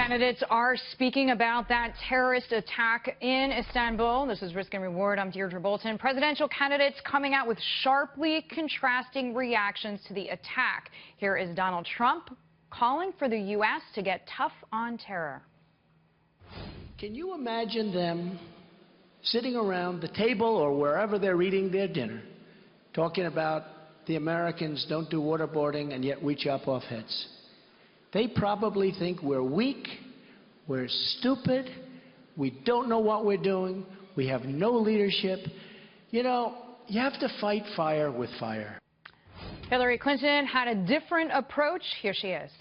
Candidates are speaking about that terrorist attack in Istanbul. This is Risk and Reward. I'm Deirdre Bolton. Presidential candidates coming out with sharply contrasting reactions to the attack. Here is Donald Trump calling for the U.S. to get tough on terror. Can you imagine them sitting around the table or wherever they're eating their dinner, talking about the Americans don't do waterboarding and yet we chop off heads? They probably think we're weak, we're stupid, we don't know what we're doing, we have no leadership. You know, you have to fight fire with fire. Hillary Clinton had a different approach. Here she is.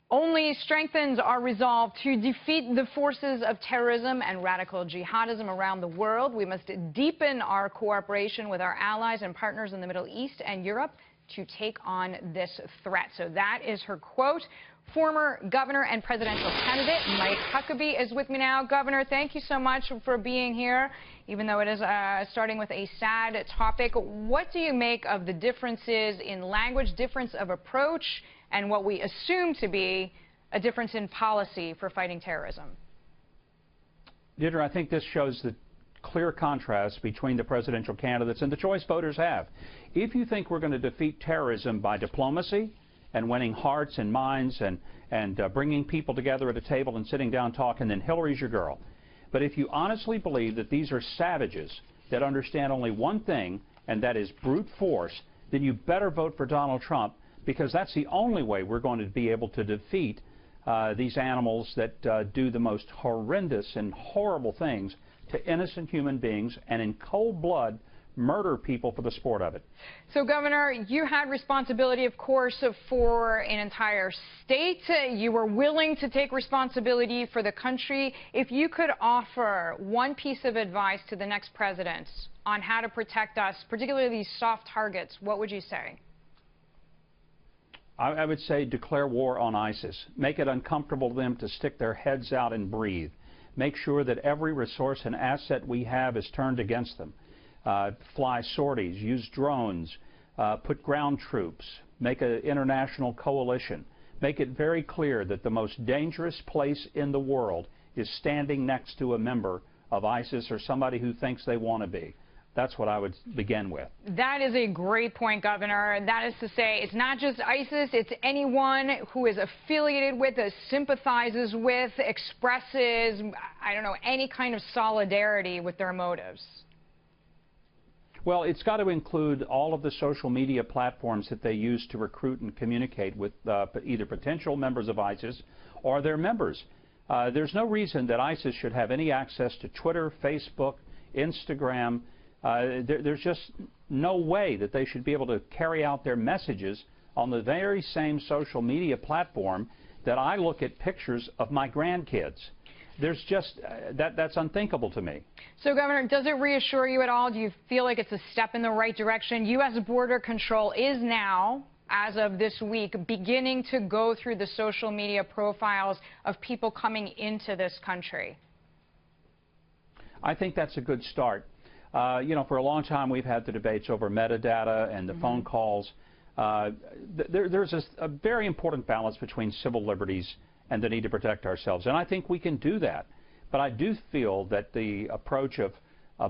Only strengthens our resolve to defeat the forces of terrorism and radical jihadism around the world. We must deepen our cooperation with our allies and partners in the Middle East and Europe to take on this threat. So that is her quote. Former governor and presidential candidate Mike Huckabee is with me now. Governor, thank you so much for being here, even though it is starting with a sad topic. What do you make of the differences in language, difference of approach, and what we assume to be a difference in policy for fighting terrorism? Deirdre, I think this shows the clear contrast between the presidential candidates and the choice voters have. If you think we're going to defeat terrorism by diplomacy and winning hearts and minds and bringing people together at a table and sitting down talking, then Hillary's your girl. But if you honestly believe that these are savages that understand only one thing, and that is brute force, then you better vote for Donald Trump, because that's the only way we're going to be able to defeat these animals that do the most horrendous and horrible things to innocent human beings and in cold blood murder people for the sport of it. So, Governor, you had responsibility, of course, for an entire state. You were willing to take responsibility for the country. If you could offer one piece of advice to the next president on how to protect us, particularly these soft targets, what would you say? I would say declare war on ISIS. Make it uncomfortable to them to stick their heads out and breathe. Make sure that every resource and asset we have is turned against them. Fly sorties, use drones, put ground troops, make an international coalition. Make it very clear that the most dangerous place in the world is standing next to a member of ISIS or somebody who thinks they want to be. That's what I would begin with. That is a great point, Governor. That is to say, it's not just ISIS, it's anyone who is affiliated with, sympathizes with, expresses, I don't know, any kind of solidarity with their motives. Well, it's got to include all of the social media platforms that they use to recruit and communicate with either potential members of ISIS or their members. There's no reason that ISIS should have any access to Twitter, Facebook, Instagram. There's just no way that they should be able to carry out their messages on the very same social media platform that I look at pictures of my grandkids. There's just, that's unthinkable to me. So, Governor, does it reassure you at all? Do you feel like it's a step in the right direction? U.S. border control is now, as of this week, beginning to go through the social media profiles of people coming into this country. I think that's a good start. You know, for a long time we've had the debates over metadata and the phone calls. There's a very important balance between civil liberties and the need to protect ourselves, and I think we can do that. But I do feel that the approach of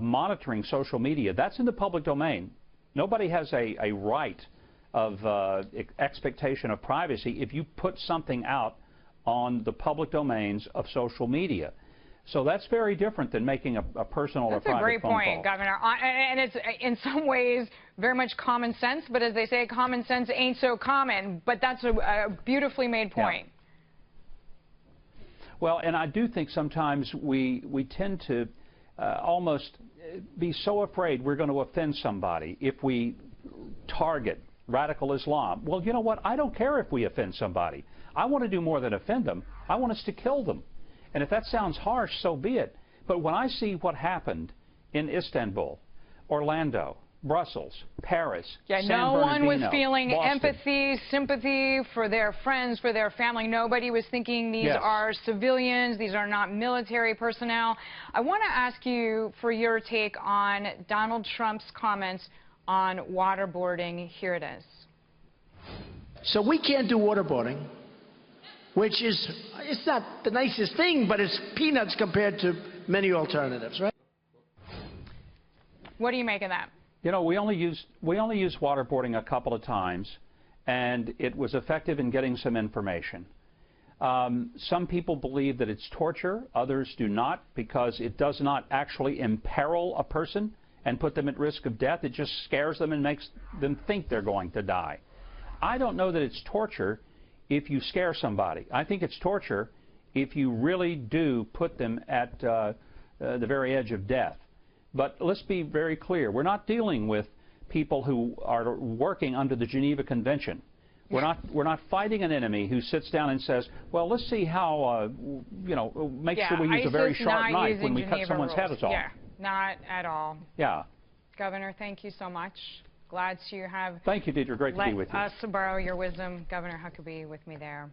monitoring social media, that's in the public domain. Nobody has a right of expectation of privacy if you put something out on the public domains of social media. So that's very different than making a personal or private phone call. That's a great point, Governor. And it's in some ways very much common sense, but as they say, common sense ain't so common. But that's a beautifully made point. Yeah. Well, and I do think sometimes we tend to almost be so afraid we're going to offend somebody if we target radical Islam. Well, you know what? I don't care if we offend somebody. I want to do more than offend them. I want us to kill them. And if that sounds harsh, so be it. But when I see what happened in Istanbul, Orlando, Brussels, Paris, San no one was Bernardino, feeling Boston. empathy, sympathy for their friends, for their family. Nobody was thinking these are civilians, these are not military personnel. I want to ask you for your take on Donald Trump's comments on waterboarding. Here it is. So we can't do waterboarding, which is, it's not the nicest thing, but it's peanuts compared to many alternatives, right? What do you make of that? You know, we only used waterboarding a couple of times, and it was effective in getting some information. Some people believe that it's torture, others do not, because it does not actually imperil a person and put them at risk of death. It just scares them and makes them think they're going to die. I don't know that it's torture if you scare somebody. I think it's torture if you really do put them at the very edge of death. But let's be very clear. We're not dealing with people who are working under the Geneva Convention. We're not fighting an enemy who sits down and says, well, let's see how, you know, make sure we use a very sharp knife when we cut someone's head off. Yeah, not at all. Yeah. Governor, thank you so much. Glad to have Thank you, Deidre. Great to be with you. Let us borrow your wisdom. Governor Huckabee with me there.